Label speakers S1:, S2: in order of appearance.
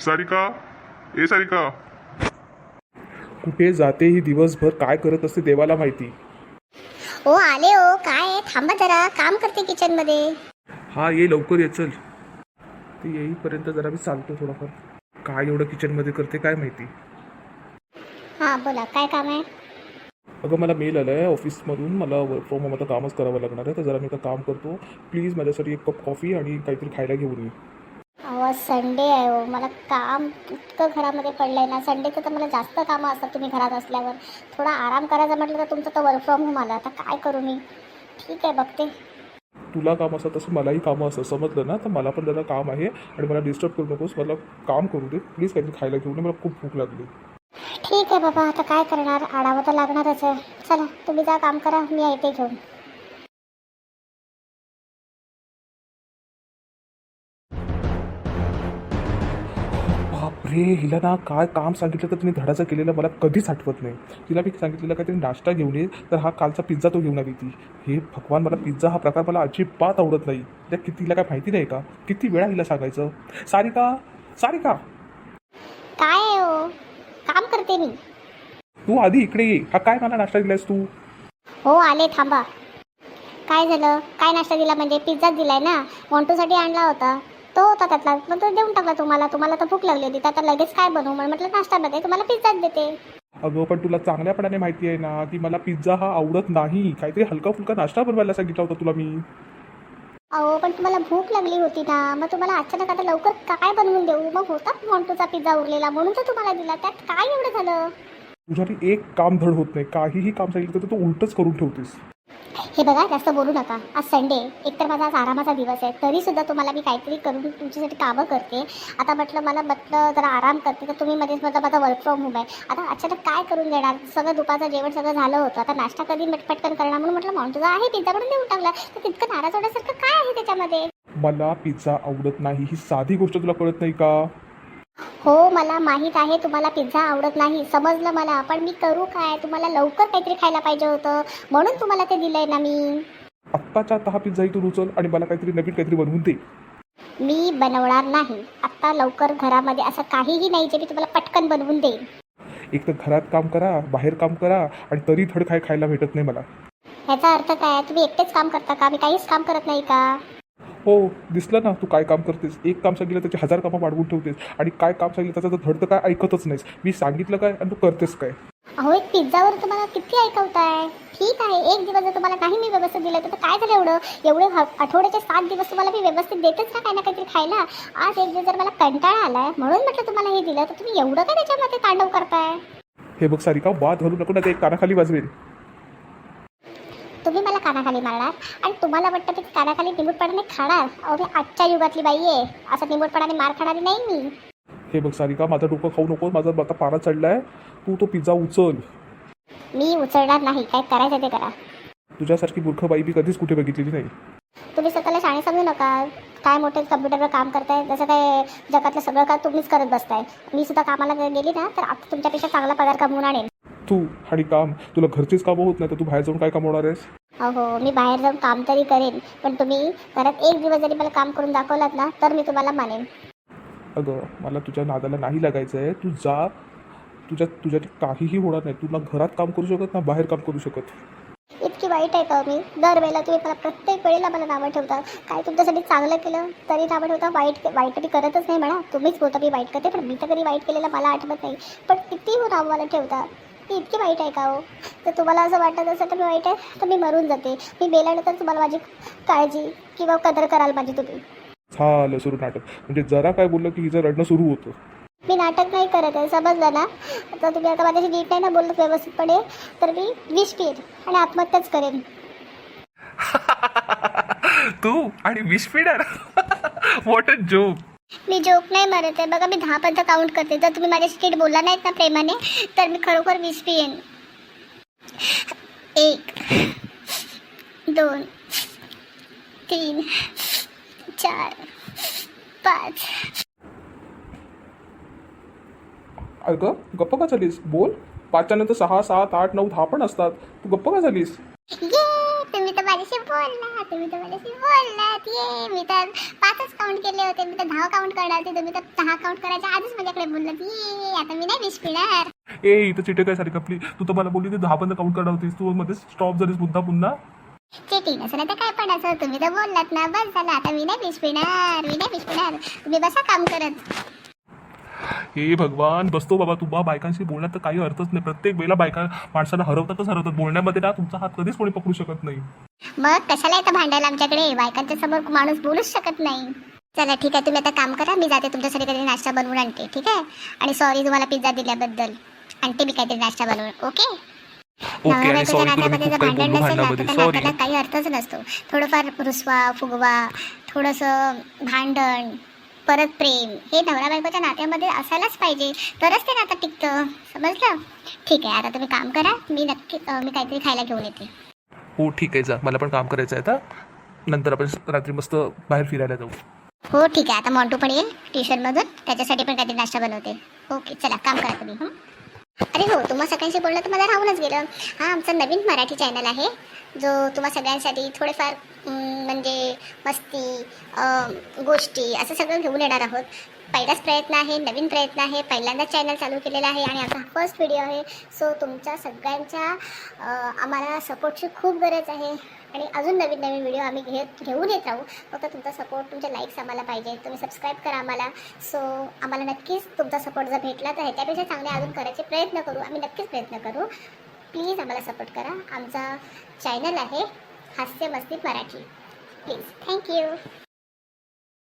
S1: सारिका, ए सारिका.
S2: कुठे जाते ही दिवसभर, काय करत असते देवाला माहिती.
S3: हो आले हो. काय आहे, थांबा जरा, काम करते किचन मध्ये.
S2: हा ये लवकर ये, चल. ते येईपर्यंत जरा मी चालतो थोडाफार. काय एवढं किचनमध्ये करते काय माहिती.
S3: हा बोला, काय काम आहे?
S2: अगं मला मेल आला आहे ऑफिसमधून, मला वर्क फ्रॉम होम आता कामच करावं लागणार आहे, तर जरा मी आता काम करतो. प्लीज माझ्यासाठी एक कप कॉफी आणि काहीतरी खायला घेऊन ये.
S3: अहो संडे आहे हो, मला काम इतकं घरामध्ये पडलंय ना. संडेचं तर मला जास्त कामं असतात तुम्ही घरात असल्यावर. थोडा आराम करायचा म्हटलं तर तुमचं तर वर्क फ्रॉम होम आलं. आता काय करू मी? ठीक आहे, बघते.
S2: तुला काम असतं तसं मलाही कामं असतं, समजलं ना. तर मला पण जरा काम आहे आणि मला डिस्टर्ब करू नकोस, मला काम करू दे प्लीज. काहीतरी खायला घेऊन ये, मला खूप भूक लागली.
S3: ठीक आहे बाबा, आता काय करणार, आडावं तर लागणारच आहे. चला तुम्ही जा, काम करा, मी येते घेऊन.
S2: बापरे, हिला ना काय काम सांगितलं तर तिने धडाचं केलेलं मला कधीच आठवत नाही. तिला मी सांगितलेलं काहीतरी नाश्ता घेऊन ये, तर हा कालचा पिझ्झा तो घेऊन आली ती. हे भगवान, मला पिझ्झा हा प्रकार मला अजिबात आवडत नाही. त्या किती, तिला काय माहिती नाही का किती वेळा हिला सांगायचं. सारिका, सारिका,
S3: काय आहे हो, काम करते मी.
S2: तू आधी इकडे ये. हा काय मला नाश्ता दिलायस तू?
S3: हो आले, थांबा. काय झालं? काय नाश्ता दिला म्हणजे? पिझ्झाच दिलाय ना. मोंटूसाठी आणला होता, तो होता त्यातला, मग तो देऊन टाकला तुम्हाला. तुम्हाला तर भूक लागली होती, तर आता लगेच काय बनवू? म्हणून म्हटलं नाश्ता मध्ये तुम्हाला पिझ्झाच देते.
S2: अगं पण तुला चांगल्यापणाने माहिती आहे ना की मला पिझ्झा हा आवडत नाही. काहीतरी हलका फुलका नाश्ता बनवायला सांगितला होता तुला मी.
S3: अहो पण तुम्हाला भूक लागली होती ना, मग तुम्हाला अचानक आता लवकर काय बनवून देऊ? मग होता मोंटूचा पिझ्झा उरलेला, म्हणून तर तुम्हाला दिला. त्यात काय एवढं झालं?
S2: तुझ्यासाठी एक काम धड होत नाही. काहीही काम सांगितलं तर तू उलटच करून ठेवतेस.
S3: हे बघा, जास्त बोलू नका. आज संडे, एकतर माझा आज आरामाचा दिवस आहे, तरी सुद्धा तुम्हाला मी काहीतरी करून तुमच्यासाठी कामं करते. आता म्हटलं जरा आराम करते, तर तुम्ही मध्येच माझा वर्क फ्रॉम होम आहे. आता अचानक काय करून देणार? सगळं दुपारचं जेवण सगळं झालं होतं, आता नाश्ता कधी पटकन करणार? म्हणून म्हटलं मोंटूचा आहे पिझ्झा म्हणून देऊन टाकला. तर तितकं नाराज होण्यासारखं काय आहे त्याच्यामध्ये?
S2: मला पिझ्झा आवडत नाही ही साधी गोष्ट तुला कळत नाही का?
S3: हो मला माहीत आहे तुम्हाला पिझ्झा आवडत नाही, समजलं मला. पण मी करू काय? तुम्हाला लवकर काहीतरी खायला पाहिजे होतं, म्हणून तुम्हाला ते दिलंय ना मी.
S2: आत्ताच्या आता हा पिझ्झाही तू उचल आणि मला काहीतरी नवीन काहीतरी बनवून दे.
S3: मी बनवणार नाही आत्ता लवकर. घरामध्ये असं काहीही नाही जे मी तुम्हाला पटकन बनवून देईन.
S2: एक तर घरात काम करा, बाहेर काम करा आणि तरी धड काय खायला भेटत नाही मला.
S3: ह्याचा अर्थ काय? तुम्ही एकटेच काम करता का? मी काहीच काम करत नाही का?
S2: हो, दिसलं ना तू काय काम करतेस. एक काम सांगितलं त्याची 1000 कामं वाढवून ठेवतेस आणि काय काम सांगितलं त्याचं तर धड तर काय ऐकतच नाहीस. मी सांगितलं काय आणि तू करतेस काय?
S3: अहो एक पिझ्झावर तुम्हाला किती ऐकवताय? ठीक आहे, एक दिवस जर तुम्हाला नाही मी व्यवस्थित दिलं तर काय झालं? एवढे आठवड्याचे 7 दिवस तुम्हाला मी व्यवस्थित देतच ना काही ना काहीतरी खायला. आज एक दिवस जर मला कंटाळा आलाय म्हणून म्हटलं तुम्हाला हे दिलं, तर तुम्ही एवढं काय त्याच्यामध्ये तांडव करताय?
S2: हे बघ सारिका, वाद घालू नको ना, ते एक कानाखाली वाजवेल.
S3: तुम्ही मला कानाखाली मारणार आणि तुम्हाला वाटतं की कानाखाली निमूटपणाने खाणार? अहो मी आजच्या युगातली बाई आहे, असं निमूटपणाने मार खाणारी नाही मी.
S2: हे बघ सारिका, माझं डोकं खाऊ नको. माझा आता पारा चढलाय. तू तो पिझ्झा उचल.
S3: मी उचलणार नाही, काय करायचं ते करा.
S2: तुझ्यासारखी मूर्ख बाई मी कधीच कुठे बघितलेली नाही.
S3: तुम्ही स्वतःला शाणे समजू नका. काय मोठे कम्प्युटरवर काम करताय, जसं काय जगातलं सगळं का तुम्हीच करत बसताय. मी सुद्धा कामाला गेली ना तर आता तुमच्यापेक्षा चांगला पगार कमवून आणेन.
S2: तू आणि काम, तुला घरचीच कामं होत नाही तर तू बाहेर जाऊन काय कमवणार आहेस?
S3: हो मी बाहेर जाऊन काम तरी करेन, पण तुम्ही घरात एक दिवस जरी मला काम करून दाखवलात ना तर मी तुम्हाला मानेन.
S2: अगं मला तुझ्या नादाला नाही लागायचं आहे. तू जा. तुझ्या काहीही होणार नाही. तू ना घरात काम करू शकत ना बाहेर काम करू शकत.
S3: इतकी वाईट आहे का मी? दरवेळेला तुम्ही मला प्रत्येक वेळेला मला नावं ठेवता. काय तुमच्यासाठी चांगलं केलं तरी नावं ठेवता. वाईट कधी करतच नाही म्हणा. तुम्हीच बोलता मी वाईट करते, पण मी तर कधी वाईट केलेलं मला आठवत नाही. पण किती हो नाव मला ठेवता. ती इतकी वाईट आहे का हो? तर तुम्हाला असं वाटत असेल तर मी वाईट आहे तर मी मरून जाते. मी मेल्यानंतर तुम्हाला माझी काळजी किंवा कदर कराल माझी तुम्ही.
S2: झालं सुरू नाटक. म्हणजे जरा काय बोललं की हिचं रडणं सुरू होतं.
S3: मी नाटक नाही करत आहे, समजलं ना. तर तुम्ही आता माझ्याशी नीट नाही ना बोलत व्यवस्थितपणे तर मी विष पिईन आणि आत्महत्याच करेन.
S2: तू आणि विष पिणार? What a joke.
S3: Me joke नाही मारत आहे. बघा मी 10 पर्यंत काउंट करते. जर तुम्ही माझ्याशी नीट बोलला नाहीत ना प्रेमाने तर मी खरोखर विष पिईन. 1 2 3 4 5.
S2: अगं गप्प का झालीस? बोल. 5च्या नंतर 6, 7, 8, 9, 10 पण असतात. तू गप्प का झालीस?
S3: ये तुम्ही तर माझ्याशी बोललात ये मी तर 5च काउंट केले होते, मी तर 10 काउंट करणार होते, तुम्ही तर 10 काउंट करायच्या आधीच माझ्याकडे बोललात ये आता मी नाही विष पिणार.
S2: ए इथं चिटे काय सारिका प्लीज, तू तर मला बोलली ते 10 पर्यंत काउंट करणार होतीस, तू मध्ये स्टॉप झालीस पुन्हा.
S3: चेटिंग असं नाही तर काय पडायचं, तुम्ही तर बोललात ना, बस झालं आता मी नाही विष पिणार. तुम्ही बसा काम करत.
S2: हे भगवान, बसतो बाबा, तू बायकांशी बोलण्यात तर काही अर्थच नाही. प्रत्येक वेळेला बायका माणसाला हरवतात. बोलण्यामध्ये ना तुमचा हात कधीच कोणी पकडू शकत नाही.
S3: मग कशाला येतं भांडायला आमच्याकडे, बायकांच्या समोर माणूस बोलूच शकत नाही. चला ठीक आहे, तुम्ही आता काम करा, मी जाते तुमच्यासाठी काहीतरी नाश्ता बनवून आणते, ठीक आहे. आणि सॉरी तुम्हाला पिझ्झा दिल्याबद्दल, आणते मी काहीतरी नाश्ता बनवून. ओके.
S2: आणि sorry तुला मी खूप काही बोललो भांडणामध्ये, सॉरी.
S3: काही अर्थच नसतो. थोडंफार रुसवा फुगवा, थोडंसं भांडण, परत प्रेम, हे नवरा बायकोच्या नात्यामध्ये असायलाच पाहिजे, तरच ते नातं टिकतं, समजलं. ठीक आहे, आता तुम्ही काम करा, मी काहीतरी खायला घेऊन येते.
S2: हो ठीक आहे, जा, मला पण काम करायचं आहे आता. नंतर आपण रात्री मस्त बाहेर फिरायला जाऊ.
S3: हो ठीक आहे, आता मॉन्टू पण येईल ट्युशनमधून, त्याच्यासाठी पण काहीतरी नाश्ता बनवते. ओके चला काम करा तुम्ही. अरे हो, तुम्हा सगळ्यांशी बोलणं तर माझं राहूनच गेलं. हा आमचा नवीन मराठी चॅनल आहे, जो तुम्हा सगळ्यांसाठी थोडेफार म्हणजे मस्ती गोष्टी असं सगळं घेऊन येणार आहोत. पहिलाच प्रयत्न आहे, नवीन प्रयत्न आहे, पहिल्यांदाच चॅनल चालू केलेला आहे आणि आमचा फर्स्ट व्हिडिओ आहे. सो तुमच्या सगळ्यांच्या आम्हाला सपोर्टची खूप गरज आहे आणि अजून नवीन व्हिडिओ आम्ही घेऊन येत राहू. फक्त तुमचा सपोर्ट, तुमचे लाईक्स आम्हाला पाहिजे. तुम्ही सबस्क्राईब करा आम्हाला. सो आम्हाला नक्कीच तुमचा सपोर्ट जर भेटला तर ह्याच्यापेक्षा चांगले अजून करायचे प्रयत्न करू, आम्ही नक्कीच प्रयत्न करू. प्लीज आम्हाला सपोर्ट करा. आमचा चॅनल आहे हास्य मस्ती मराठी. Please thank you.